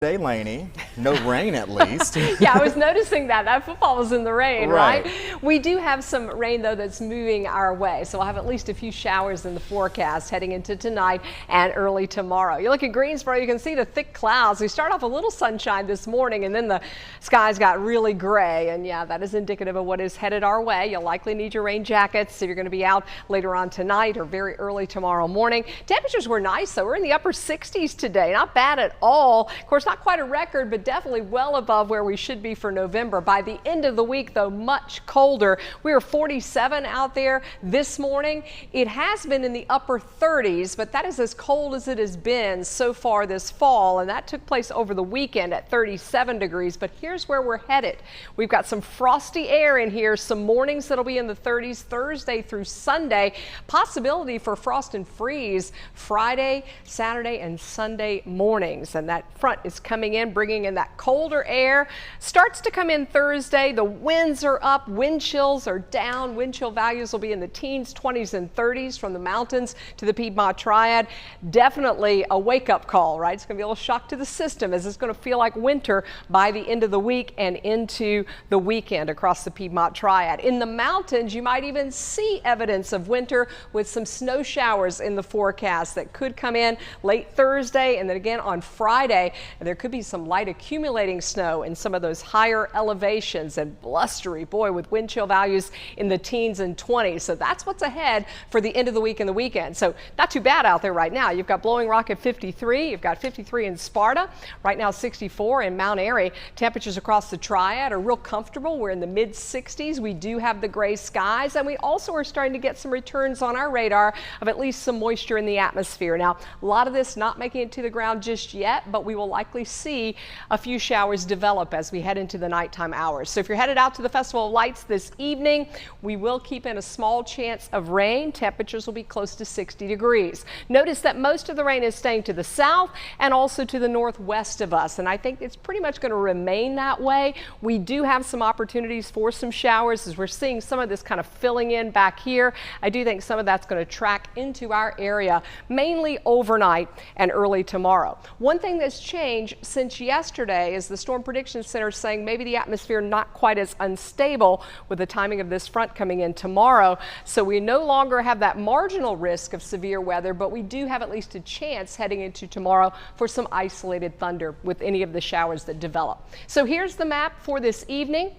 Day, Lainey. No rain at least. Yeah, I was noticing that football was in the rain, Right. We do have some rain though that's moving our way, so we'll have at least a few showers in the forecast heading into tonight and early tomorrow. You look at Greensboro, you can see the thick clouds. We start off a little sunshine this morning and then the skies got really gray, and yeah, that is indicative of what is headed our way. You'll likely need your rain jackets if you're going to be out later on tonight or very early tomorrow morning. Temperatures were nice though. We're in the upper 60s today, not bad at all. Of course, not quite a record, but definitely well above where we should be for November. By the end of the week, though, much colder. We were 47 out there this morning. It has been in the upper 30s, but that is as cold as it has been so far this fall, and that took place over the weekend at 37 degrees. But here's where we're headed. We've got some frosty air in here, some mornings that'll be in the 30s Thursday through Sunday. Possibility for frost and freeze Friday, Saturday, and Sunday mornings, and that front is coming in, bringing in that colder air. Starts to come in Thursday. The winds are up, wind chills are down. Wind chill values will be in the teens, 20s, and 30s from the mountains to the Piedmont Triad. Definitely a wake-up call, right? It's going to be a little shock to the system as it's going to feel like winter by the end of the week and into the weekend across the Piedmont Triad. In the mountains, you might even see evidence of winter with some snow showers in the forecast that could come in late Thursday and then again on Friday. And there could be some light accumulating snow in some of those higher elevations, and blustery, boy, with wind chill values in the teens and 20s. So that's what's ahead for the end of the week and the weekend. So not too bad out there right now. You've got Blowing Rock at 53. You've got 53 in Sparta. Right now 64 in Mount Airy. Temperatures across the Triad are real comfortable. We're in the mid 60s. We do have the gray skies, and we also are starting to get some returns on our radar of at least some moisture in the atmosphere. Now, a lot of this not making it to the ground just yet, but we will likely see a few showers develop as we head into the nighttime hours. So if you're headed out to the Festival of Lights this evening, we will keep in a small chance of rain. Temperatures will be close to 60 degrees. Notice that most of the rain is staying to the south and also to the northwest of us, and I think it's pretty much going to remain that way. We do have some opportunities for some showers as we're seeing some of this kind of filling in back here. I do think some of that's going to track into our area mainly overnight and early tomorrow. One thing that's changed since yesterday is the Storm Prediction Center saying maybe the atmosphere not quite as unstable with the timing of this front coming in tomorrow. So we no longer have that marginal risk of severe weather, but we do have at least a chance heading into tomorrow for some isolated thunder with any of the showers that develop. So here's the map for this evening.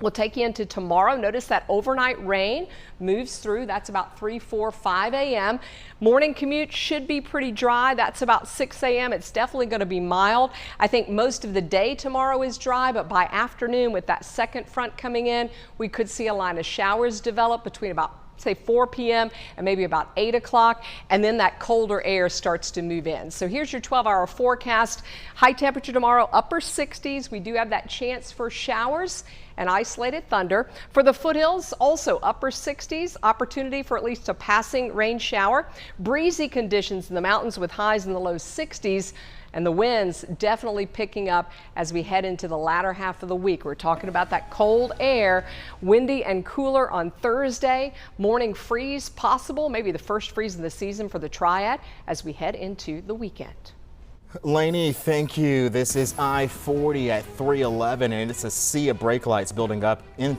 We'll take you into tomorrow. Notice that overnight rain moves through. That's about 3, 4, 5 a.m. Morning commute should be pretty dry. That's about 6 a.m. It's definitely going to be mild. I think most of the day tomorrow is dry, but by afternoon with that second front coming in, we could see a line of showers develop between about say 4 p.m. and maybe about 8 o'clock, and then that colder air starts to move in. So here's your 12-hour forecast. High temperature tomorrow, upper 60s. We do have that chance for showers and isolated thunder. For the foothills, also upper 60s, opportunity for at least a passing rain shower. Breezy conditions in the mountains with highs in the low 60s. And the winds definitely picking up as we head into the latter half of the week. We're talking about that cold air, windy and cooler on Thursday. Morning freeze possible, maybe the first freeze of the season for the Triad as we head into the weekend. Lainey, thank you. This is I-40 at 311, and it's a sea of brake lights building up in